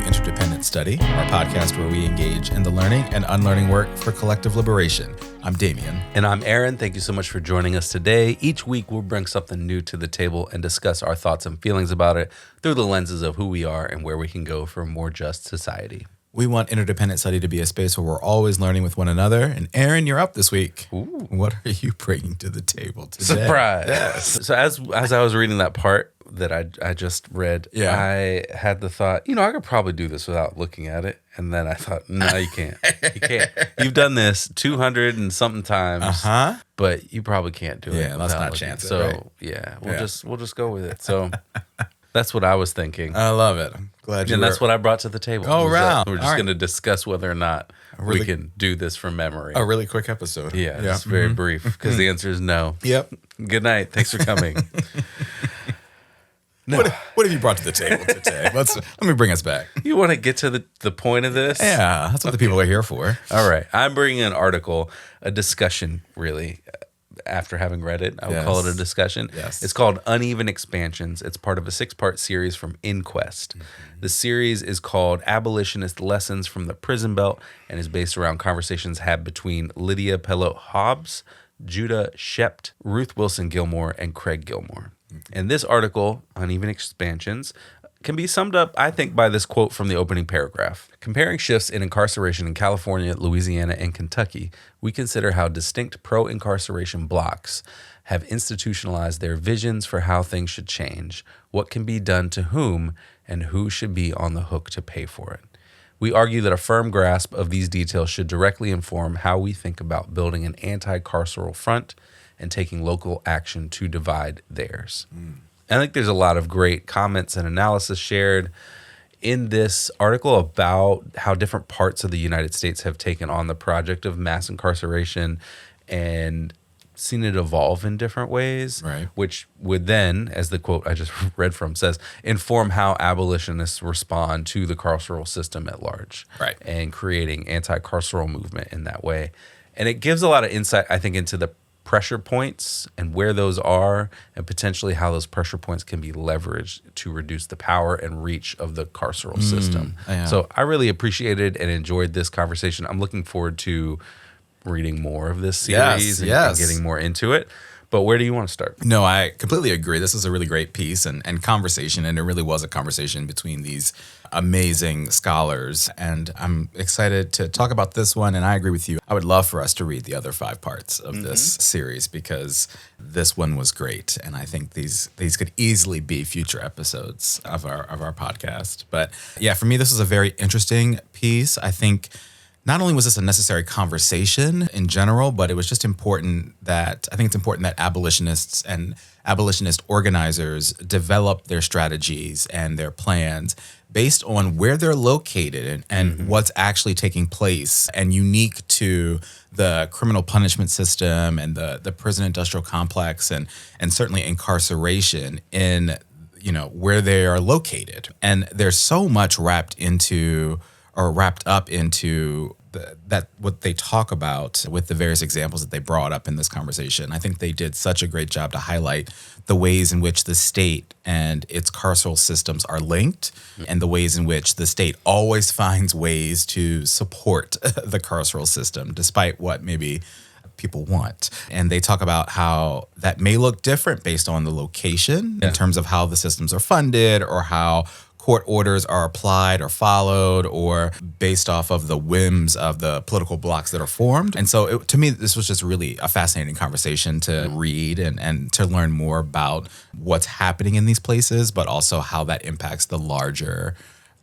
Interdependent Study, our podcast where we engage in the learning and unlearning work for collective liberation. I'm Damien. And I'm Aaron. Thank you so much for joining us today. Each week, we'll bring something new to the table and discuss our thoughts and feelings about it through the lenses of who we are and where we can go for a more just society. We want Interdependent Study to be a space where we're always learning with one another. And Aaron, you're up this week. Ooh. What are you bringing to the table today? Surprise! Yes. So as I was reading that part that I just read, I had the thought, I could probably do this without looking at it. And then I thought, no, you can't. You can't. You've done this 200 and something times, but you probably can't do it. Yeah, let's not chance it. So we'll just go with it. So that's what I was thinking. I love it. I'm glad you. And that's what I brought to the table. Oh, wow. We're just going to discuss whether or not we can do this from memory. A really quick episode. Yeah, it's very brief because the answer is no. Yep. Good night. Thanks for coming. No. What have you brought to the table today? Let me bring us back. You want to get to the point of this? Yeah, that's what the people are here for. All right. I'm bringing an article, a discussion, really. After having read it, I would call it a discussion. Yes. It's called Uneven Expansions. It's part of a 6-part series from Inquest. The series is called Abolitionist Lessons from the Prison Belt and is based around conversations had between Lydia Pelot-Hobbs, Judah Schept, Ruth Wilson Gilmore, and Craig Gilmore. And this article, Uneven Expansions, can be summed up, I think, by this quote from the opening paragraph. Comparing shifts in incarceration in California, Louisiana, and Kentucky, we consider how distinct pro-incarceration blocs have institutionalized their visions for how things should change, what can be done to whom, and who should be on the hook to pay for it. We argue that a firm grasp of these details should directly inform how we think about building an anti-carceral front and taking local action to divide theirs. I think there's a lot of great comments and analysis shared in this article about how different parts of the United States have taken on the project of mass incarceration and seen it evolve in different ways, which would then, as the quote I just read from says, inform how abolitionists respond to the carceral system at large, and creating anti-carceral movement in that way. And it gives a lot of insight, I think, into the pressure points and where those are and potentially how those pressure points can be leveraged to reduce the power and reach of the carceral system. So I really appreciated and enjoyed this conversation. I'm looking forward to reading more of this series and getting more into it. But where do you want to start? No, I completely agree. This is a really great piece and conversation, and it really was a conversation between these amazing scholars. And I'm excited to talk about this one, and I agree with you. I would love for us to read the other 5 parts of this series because this one was great, and I think these could easily be future episodes of our podcast. But yeah, for me, this was a very interesting piece. I think not only was this a necessary conversation in general, but it was just important that abolitionists and abolitionist organizers develop their strategies and their plans based on where they're located and what's actually taking place and unique to the criminal punishment system and the prison industrial complex and certainly incarceration in, where they are located. And there's so much wrapped up into what they talk about with the various examples that they brought up in this conversation. I think they did such a great job to highlight the ways in which the state and its carceral systems are linked and the ways in which the state always finds ways to support the carceral system despite what maybe people want. And they talk about how that may look different based on the location in terms of how the systems are funded or how court orders are applied or followed or based off of the whims of the political blocs that are formed. And so to me, this was just really a fascinating conversation to read and to learn more about what's happening in these places, but also how that impacts the larger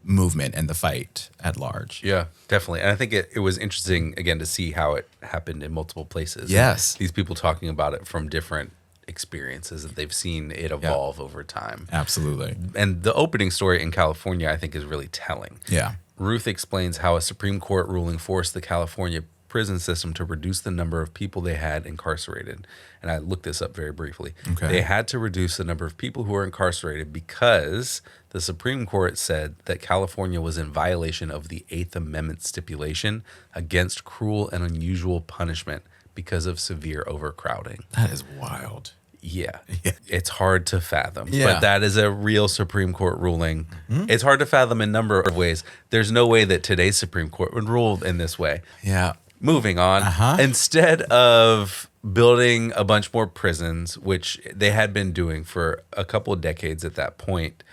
movement and the fight at large. Yeah, definitely. And I think it was interesting, again, to see how it happened in multiple places. Yes. And these people talking about it from different experiences that they've seen it evolve over time. Absolutely. And the opening story in California, I think, is really telling. Yeah. Ruth explains how a Supreme Court ruling forced the California prison system to reduce the number of people they had incarcerated. And I looked this up very briefly. Okay. They had to reduce the number of people who were incarcerated because the Supreme Court said that California was in violation of the 8th Amendment stipulation against cruel and unusual punishment because of severe overcrowding. That is wild. Yeah. It's hard to fathom. Yeah. But that is a real Supreme Court ruling. It's hard to fathom in a number of ways. There's no way that today's Supreme Court would rule in this way. Yeah. Moving on. Instead of building a bunch more prisons, which they had been doing for a couple of decades at that point,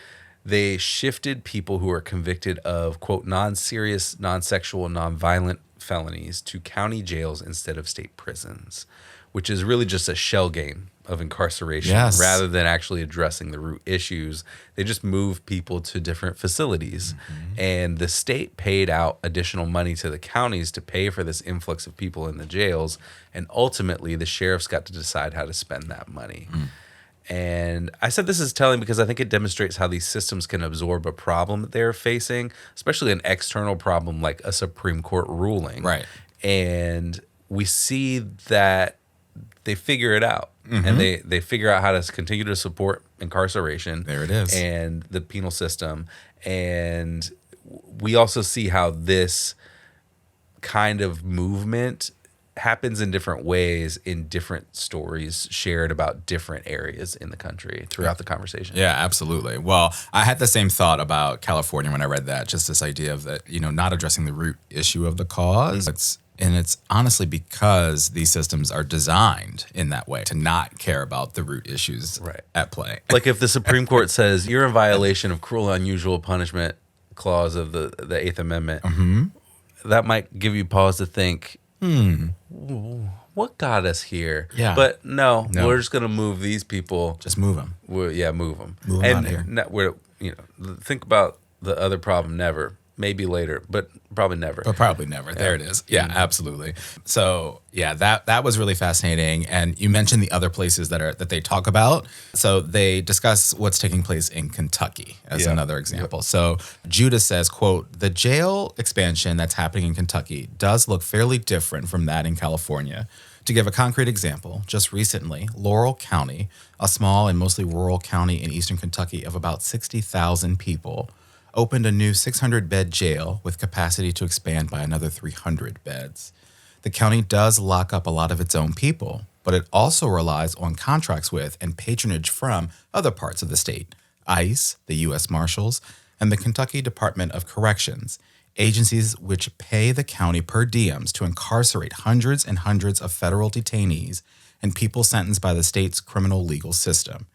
they shifted people who are convicted of, quote, non-serious, non-sexual, non-violent felonies to county jails instead of state prisons, which is really just a shell game of incarceration. Yes. Rather than actually addressing the root issues. They just move people to different facilities. And the state paid out additional money to the counties to pay for this influx of people in the jails. And ultimately, the sheriffs got to decide how to spend that money. And I said this is telling because I think it demonstrates how these systems can absorb a problem that they're facing, especially an external problem like a Supreme Court ruling. Right. And we see that they figure it out. And they figure out how to continue to support incarceration. There it is. And the penal system. And we also see how this kind of movement happens in different ways in different stories shared about different areas in the country throughout the conversation. Yeah, absolutely. Well, I had the same thought about California when I read that, just this idea of that, not addressing the root issue of the cause. It's honestly because these systems are designed in that way to not care about the root issues at play. Like if the Supreme Court says you're in violation of cruel and unusual punishment clause of the Eighth Amendment, that might give you pause to think, what got us here? Yeah. But no, we're just going to move these people. Just move them. Move them. Move them out of here. Think about the other problem, never. Maybe later, but probably never. But probably never. There it is. Yeah, absolutely. So yeah, that was really fascinating. And you mentioned the other places that they talk about. So they discuss what's taking place in Kentucky as another example. So Judah says, quote, "The jail expansion that's happening in Kentucky does look fairly different from that in California. To give a concrete example, just recently, Laurel County, a small and mostly rural county in eastern Kentucky of about 60,000 people, opened a new 600-bed jail with capacity to expand by another 300 beds. The county does lock up a lot of its own people, but it also relies on contracts with and patronage from other parts of the state, ICE, the U.S. Marshals, and the Kentucky Department of Corrections, agencies which pay the county per diems to incarcerate hundreds and hundreds of federal detainees and people sentenced by the state's criminal legal system.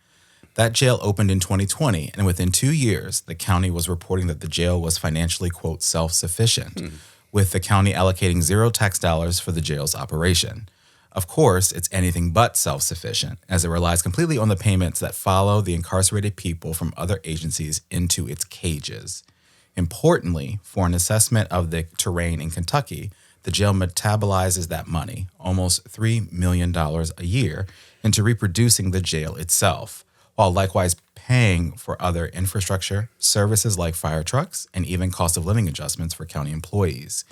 That jail opened in 2020, and within 2 years, the county was reporting that the jail was financially, quote, self-sufficient, with the county allocating zero tax dollars for the jail's operation. Of course, it's anything but self-sufficient, as it relies completely on the payments that follow the incarcerated people from other agencies into its cages. Importantly, for an assessment of the terrain in Kentucky, the jail metabolizes that money, almost $3 million a year, into reproducing the jail itself, while likewise paying for other infrastructure, services like fire trucks, and even cost of living adjustments for county employees.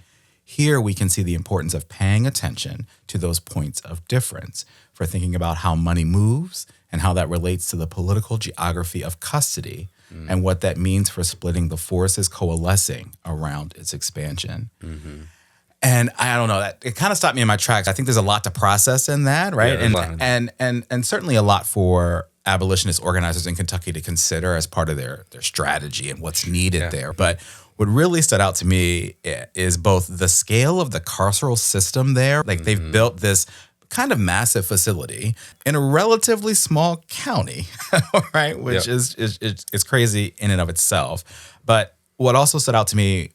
Here we can see the importance of paying attention to those points of difference for thinking about how money moves and how that relates to the political geography of custody and what that means for splitting the forces coalescing around its expansion. And I don't know, that it kind of stopped me in my tracks. I think there's a lot to process in that, right? And certainly a lot for abolitionist organizers in Kentucky to consider as part of their strategy and what's needed there. But what really stood out to me is both the scale of the carceral system there. Like they've built this kind of massive facility in a relatively small county, right? Which is crazy in and of itself. But what also stood out to me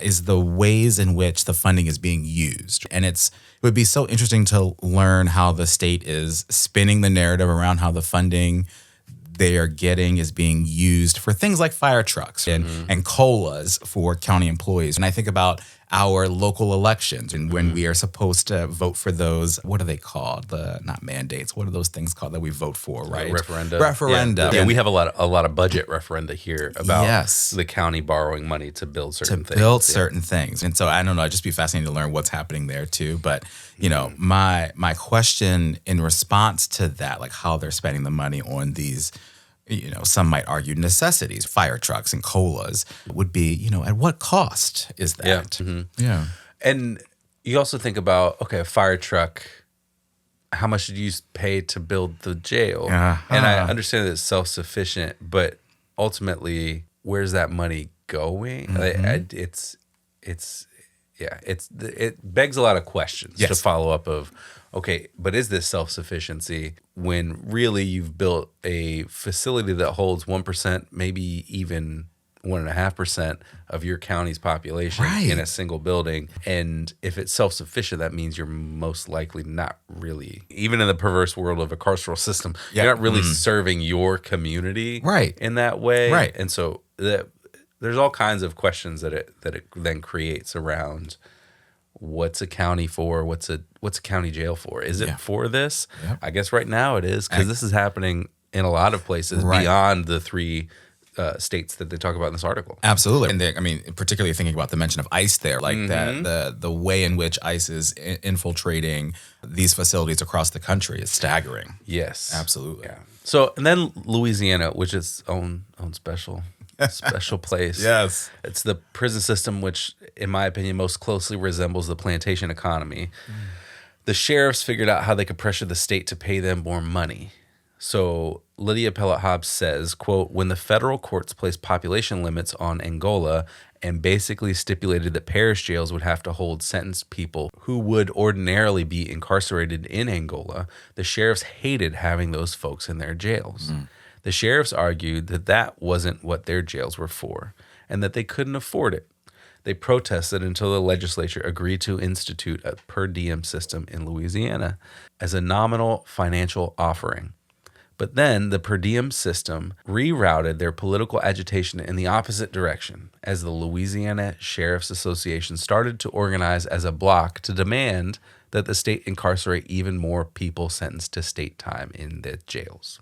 is the ways in which the funding is being used. And it would be so interesting to learn how the state is spinning the narrative around how the funding they are getting is being used for things like fire trucks and COLAs for county employees. And I think about our local elections and when we are supposed to vote for those, what are they called? Not mandates. What are those things called that we vote for, right? Referenda. Yeah, we have a lot of budget referenda here about the county borrowing money to build certain things. And so I don't know, I'd just be fascinated to learn what's happening there too. But, my question in response to that, like how they're spending the money on these, some might argue necessities, fire trucks and COLAs, would be, at what cost is that? And you also think about, a fire truck, how much did you pay to build the jail? Uh-huh. And I understand that it's self-sufficient, but ultimately, where's that money going? It begs a lot of questions to follow up of, okay, but is this self-sufficiency when really you've built a facility that holds 1%, maybe even 1.5% of your county's population in a single building? And if it's self-sufficient, that means you're most likely not really, even in the perverse world of a carceral system, you're not really serving your community in that way. Right. And so there's all kinds of questions that it then creates around what's a county for, what's a county jail for? Is it for this? Yep. I guess right now it is, because this is happening in a lot of places beyond the 3 states that they talk about in this article. Absolutely. And particularly thinking about the mention of ICE there, like the way in which ICE is infiltrating these facilities across the country is staggering. Yes. Absolutely. Yeah. So, and then Louisiana, which is own special place. Yes. It's the prison system, which, in my opinion, most closely resembles the plantation economy. The sheriffs figured out how they could pressure the state to pay them more money. So Lydia Pelot-Hobbs says, quote, when the federal courts placed population limits on Angola and basically stipulated that parish jails would have to hold sentenced people who would ordinarily be incarcerated in Angola, the sheriffs hated having those folks in their jails. The sheriffs argued that that wasn't what their jails were for and that they couldn't afford it. They protested until the legislature agreed to institute a per diem system in Louisiana as a nominal financial offering. But then the per diem system rerouted their political agitation in the opposite direction as the Louisiana Sheriff's Association started to organize as a bloc to demand that the state incarcerate even more people sentenced to state time in the jails.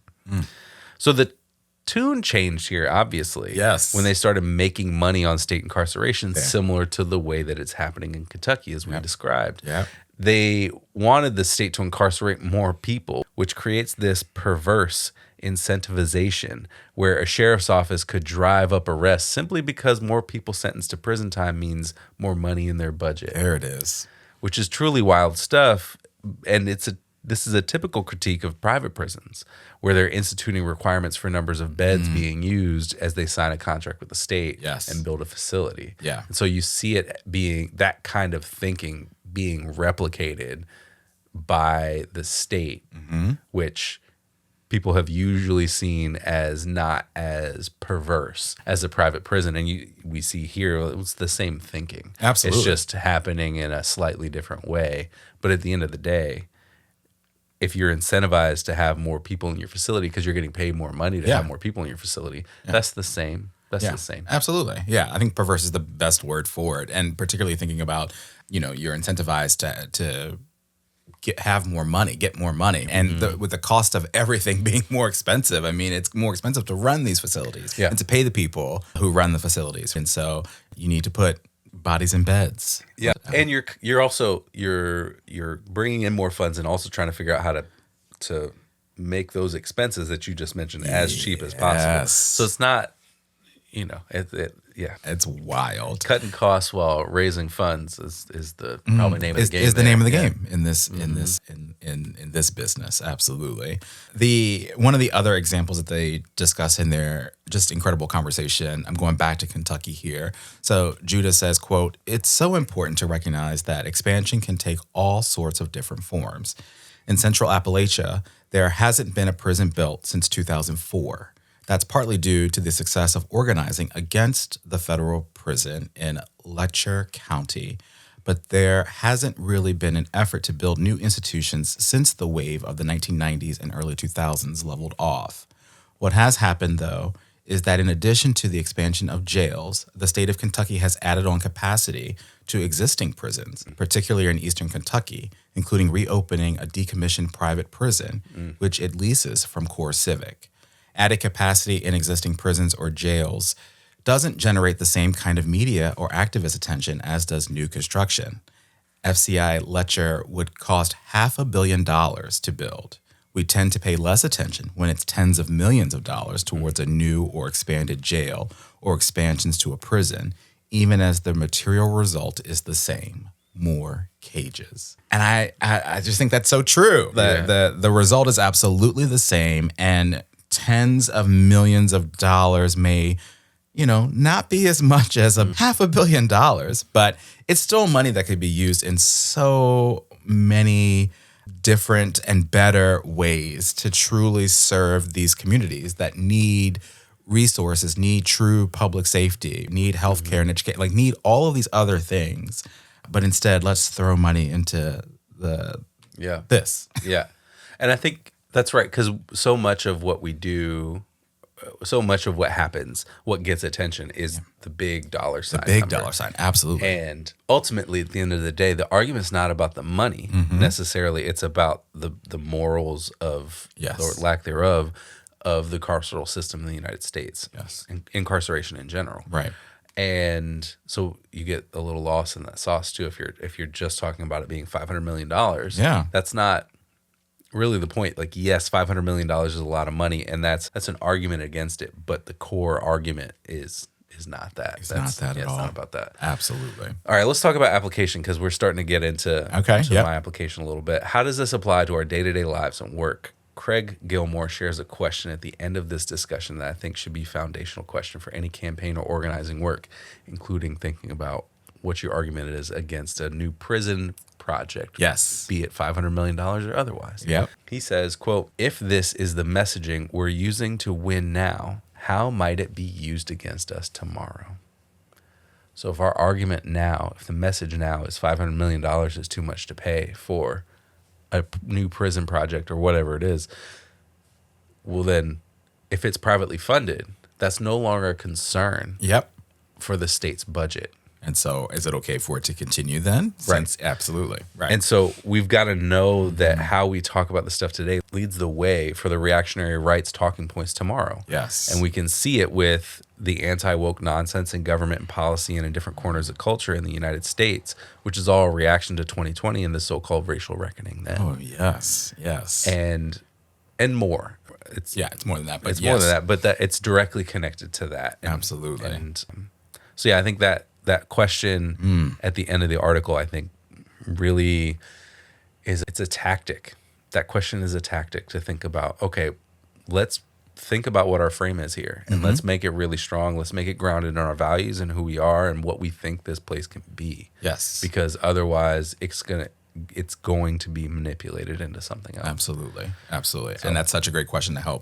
So the tune changed here, obviously. Yes. When they started making money on state incarceration, similar to the way that it's happening in Kentucky, as we described. Yeah. They wanted the state to incarcerate more people, which creates this perverse incentivization where a sheriff's office could drive up arrests simply because more people sentenced to prison time means more money in their budget. There it is. Which is truly wild stuff. And this is a typical critique of private prisons, where they're instituting requirements for numbers of beds being used as they sign a contract with the state and build a facility. Yeah. And so you see it being that kind of thinking being replicated by the state, which people have usually seen as not as perverse as a private prison. And we see here, it's the same thinking. Absolutely. It's just happening in a slightly different way. But at the end of the day, if you're incentivized to have more people in your facility because you're getting paid more money to have more people in your facility, that's the same. That's the same. Absolutely. Yeah. I think perverse is the best word for it. And particularly thinking about, you're incentivized to get more money. And with the cost of everything being more expensive, it's more expensive to run these facilities and to pay the people who run the facilities. And so you need to put bodies in beds. Yeah. And you're also bringing in more funds and also trying to figure out how to make those expenses that you just mentioned as cheap as possible. So it's not, it's wild. Cutting costs while raising funds is the probably name of the game. Is the name of the game in this business. Absolutely. One of the other examples that they discuss in their just incredible conversation, I'm going back to Kentucky here. So Judah says, quote, it's so important to recognize that expansion can take all sorts of different forms. In Central Appalachia, there hasn't been a prison built since 2004. That's partly due to the success of organizing against the federal prison in Letcher County, but there hasn't really been an effort to build new institutions since the wave of the 1990s and early 2000s leveled off. What has happened, though, is that in addition to the expansion of jails, the state of Kentucky has added on capacity to existing prisons, particularly in eastern Kentucky, including reopening a decommissioned private prison, which it leases from Core Civic. Added capacity in existing prisons or jails doesn't generate the same kind of media or activist attention as does new construction. FCI Letcher would cost $500 million to build. We tend to pay less attention when it's tens of millions of dollars towards a new or expanded jail or expansions to a prison, even as the material result is the same. more cages. And I just think that's so true. The result is absolutely the same, and tens of millions of dollars may, not be as much as $500 million, but it's still money that could be used in so many different and better ways to truly serve these communities that need resources, need true public safety, need healthcare and education, need all of these other things. But instead, let's throw money into this. Yeah. And I think that's right, because so much of what we do, so much of what happens, what gets attention is the big dollar sign. The big dollar sign, absolutely. And ultimately, at the end of the day, the argument's not about the money necessarily. It's about the morals of, or lack thereof, of the carceral system in the United States. Yes. Incarceration in general. Right. And so you get a little lost in that sauce too if you're just talking about it being $500 million. Yeah. That's not really the point. Yes, $500 million is a lot of money, and that's an argument against it, but the core argument is not that. It's not that at all. It's not about that. Absolutely. All right, let's talk about application, because we're starting to get into my application a little bit. How does this apply to our day-to-day lives and work? Craig Gilmore shares a question at the end of this discussion that I think should be a foundational question for any campaign or organizing work, including thinking about what your argument is against a new prison project. Yes. Be it $500 million or otherwise. Yep. He says, quote, "If this is the messaging we're using to win now, how might it be used against us tomorrow?" So if our argument now, if the message now is $500 million is too much to pay for a new prison project or whatever it is, well then, if it's privately funded, that's no longer a concern for the state's budget. And so is it okay for it to continue then? Right. Absolutely. Right. And so we've got to know that how we talk about the stuff today leads the way for the reactionary rights talking points tomorrow. Yes. And we can see it with the anti-woke nonsense in government and policy and in different corners of culture in the United States, which is all a reaction to 2020 and the so-called racial reckoning then. Oh, yes. Yes. And more. It's more than that. But more than that, but that it's directly connected to that. Absolutely. And so, I think that question at the end of the article, I think, really it's a tactic. That question is a tactic to think about, okay, let's think about what our frame is here, and let's make it really strong. Let's make it grounded in our values and who we are and what we think this place can be. Yes. Because otherwise it's going to be manipulated into something else. Absolutely. Absolutely. So, and that's such a great question to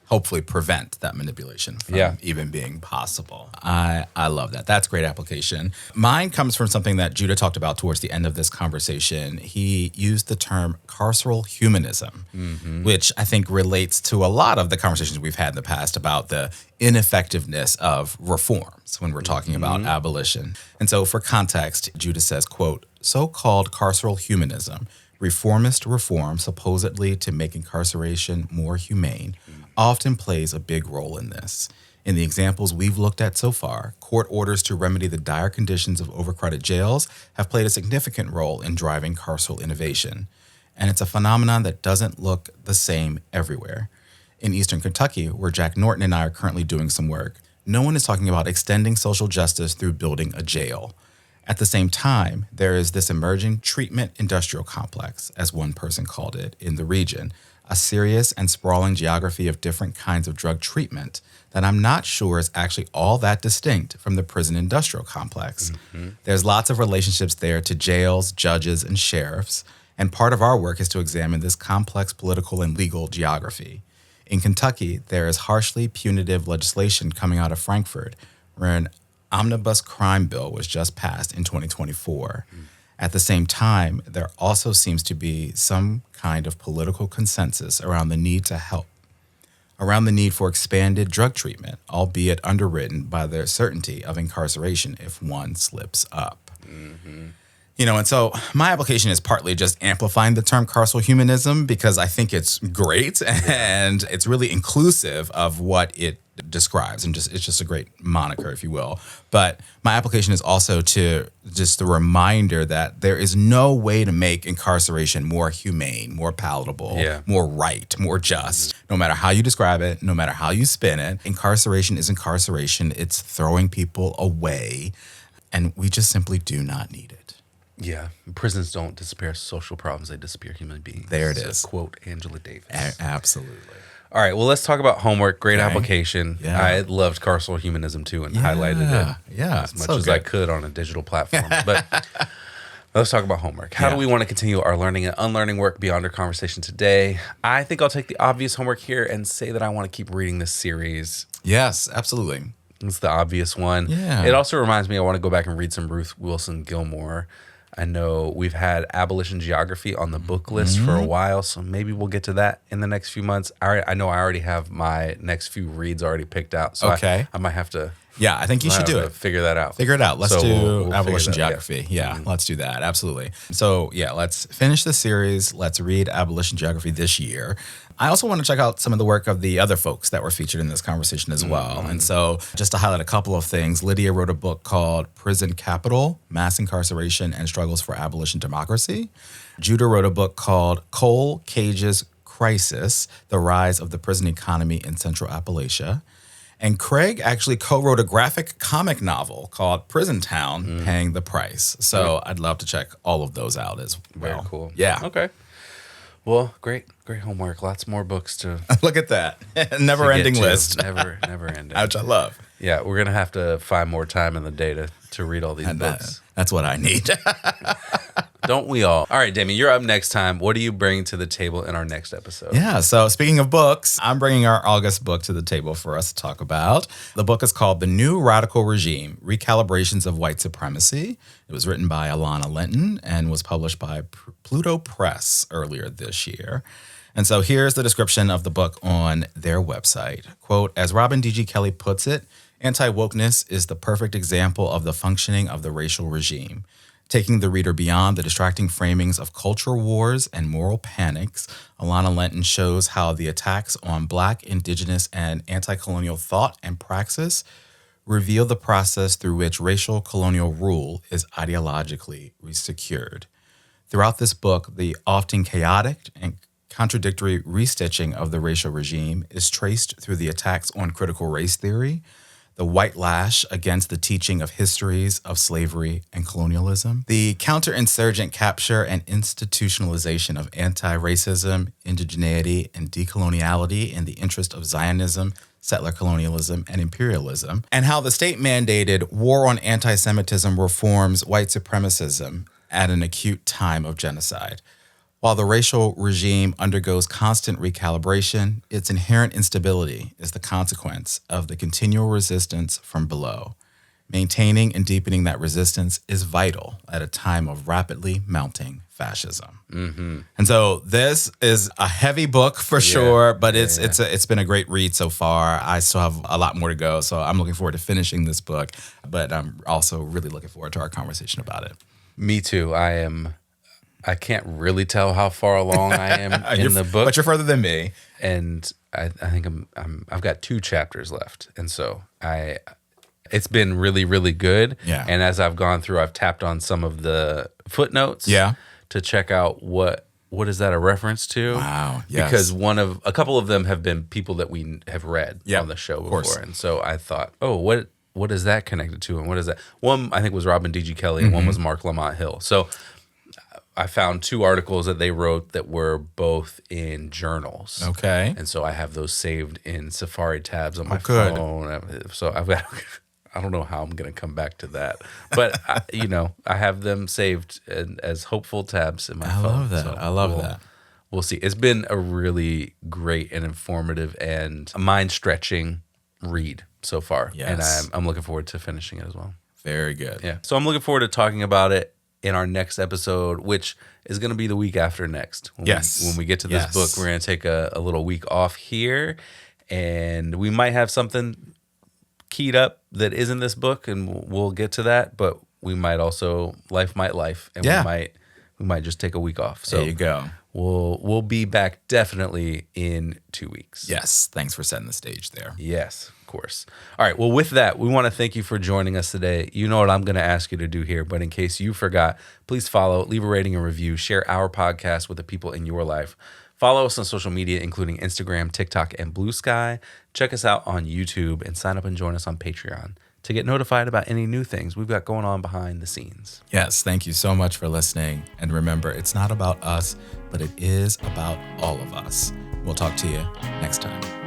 hopefully prevent that manipulation from even being possible. I love that. That's great application. Mine comes from something that Judah talked about towards the end of this conversation. He used the term carceral humanism, which I think relates to a lot of the conversations we've had in the past about the ineffectiveness of reforms when we're talking about abolition. And so for context, Judah says, quote, "So-called carceral humanism, reformist reform supposedly to make incarceration more humane, often plays a big role in this. In the examples we've looked at so far, court orders to remedy the dire conditions of overcrowded jails have played a significant role in driving carceral innovation. And it's a phenomenon that doesn't look the same everywhere. In Eastern Kentucky, where Jack Norton and I are currently doing some work, no one is talking about extending social justice through building a jail. At the same time, there is this emerging treatment industrial complex, as one person called it, in the region, a serious and sprawling geography of different kinds of drug treatment that I'm not sure is actually all that distinct from the prison industrial complex. There's lots of relationships there to jails, judges, and sheriffs, and part of our work is to examine this complex political and legal geography. In Kentucky, there is harshly punitive legislation coming out of Frankfurt, where an omnibus crime bill was just passed in 2024. At the same time, there also seems to be some kind of political consensus around the need for expanded drug treatment, albeit underwritten by the certainty of incarceration if one slips up. And so my application is partly just amplifying the term carceral humanism because I think it's great and it's really inclusive of what it describes, and it's just a great moniker, if you will. But my application is also to just the reminder that there is no way to make incarceration more humane, more palatable, more right, more just. No matter how you describe it, no matter how you spin it, incarceration is incarceration. It's throwing people away, and we just simply do not need it. Yeah. Prisons don't disappear social problems, they disappear human beings. There it So is. quote Angela Davis. Absolutely. All right, well, let's talk about homework. Great Okay. application. Yeah. I loved carceral humanism too and highlighted it Yeah. as much So as I good. could on a digital platform. But let's talk about homework. How do Yeah. we want to continue our learning and unlearning work beyond our conversation today? I think I'll take the obvious homework here and say that I want to keep reading this series. Yes, absolutely. It's the obvious one. Yeah. It also reminds me I want to go back and read some Ruth Wilson Gilmore. I know we've had abolition geography on the book list for a while, so maybe we'll get to that in the next few months. I know I already have my next few reads already picked out, so Okay. I might have to. Yeah, I think you should do it. Figure that out. Figure it out. Let's So do we'll abolition figure that out, geography. Yeah, let's do that. Absolutely. So, yeah, let's finish the series. Let's read abolition geography this year. I also want to check out some of the work of the other folks that were featured in this conversation as well. And so, just to highlight a couple of things, Lydia wrote a book called Prison Capital, Mass Incarceration and Struggles for Abolition Democracy. Judah wrote a book called Coal Cages Crisis, The Rise of the Prison Economy in Central Appalachia. And Craig actually co-wrote a graphic comic novel called Prison Town, Paying the Price. So I'd love to check all of those out as well. Very cool. Yeah. Okay. Well, great homework. Lots more books to Look at that. Never-ending get to. list. Never ending. Which I love. Yeah, we're gonna have to find more time in the day to read all these And books. that's what I need. Don't we all? All right, Damien, you're up next time. What do you bring to the table in our next episode? Yeah, so speaking of books, I'm bringing our August book to the table for us to talk about. The book is called The New Radical Regime, Recalibrations of White Supremacy. It was written by Alana Linton and was published by Pluto Press earlier this year. And so here's the description of the book on their website. Quote, as Robin D.G. Kelley puts it, anti-wokeness is the perfect example of the functioning of the racial regime. Taking the reader beyond the distracting framings of culture wars and moral panics, Alana Linton shows how the attacks on Black, Indigenous, and anti-colonial thought and praxis reveal the process through which racial colonial rule is ideologically resecured. Throughout this book, the often chaotic and contradictory restitching of the racial regime is traced through the attacks on critical race theory, the white lash against the teaching of histories of slavery and colonialism, the counterinsurgent capture and institutionalization of anti-racism, indigeneity, and decoloniality in the interest of Zionism, settler colonialism, and imperialism, and how the state-mandated war on anti-Semitism reforms white supremacism at an acute time of genocide. While the racial regime undergoes constant recalibration, its inherent instability is the consequence of the continual resistance from below. Maintaining and deepening that resistance is vital at a time of rapidly mounting fascism. Mm-hmm. And so this is a heavy book for sure, but it's been a great read so far. I still have a lot more to go, so I'm looking forward to finishing this book, but I'm also really looking forward to our conversation about it. Me too. I can't really tell how far along I am in the book, but you're further than me. And I think I've got 2 chapters left, and so it's been really, really good. Yeah. And as I've gone through, I've tapped on some of the footnotes. Yeah. To check out what is that a reference to? Wow. Yes. Because a couple of them have been people that we have read on the show before, course. and so I thought, oh, what is that connected to, and what is that? One I think was Robin D.G. Kelley, and one was Mark Lamont Hill. So I found 2 articles that they wrote that were both in journals. Okay. And so I have those saved in Safari tabs on my good. phone. So I've got, I don't know how I'm going to come back to that. But, I have them saved as hopeful tabs in my phone. I love that. So I love that. We'll see. It's been a really great and informative and mind-stretching read so far. Yes. And I'm looking forward to finishing it as well. Very good. Yeah. So I'm looking forward to talking about it in our next episode, which is going to be the week after next. When we get to this book, we're going to take a little week off here, and we might have something keyed up that is in this book, and we'll get to that. But we might also life, and we might just take a week off. So there you go. We'll be back definitely in 2 weeks. Yes. Thanks for setting the stage there. Yes, of course. All right. Well, with that, we want to thank you for joining us today. You know what I'm going to ask you to do here, but in case you forgot, please follow, leave a rating and review, share our podcast with the people in your life. Follow us on social media, including Instagram, TikTok, and Blue Sky. Check us out on YouTube and sign up and join us on Patreon. to get notified about any new things we've got going on behind the scenes. Yes, thank you so much for listening. And remember, it's not about us, but it is about all of us. We'll talk to you next time.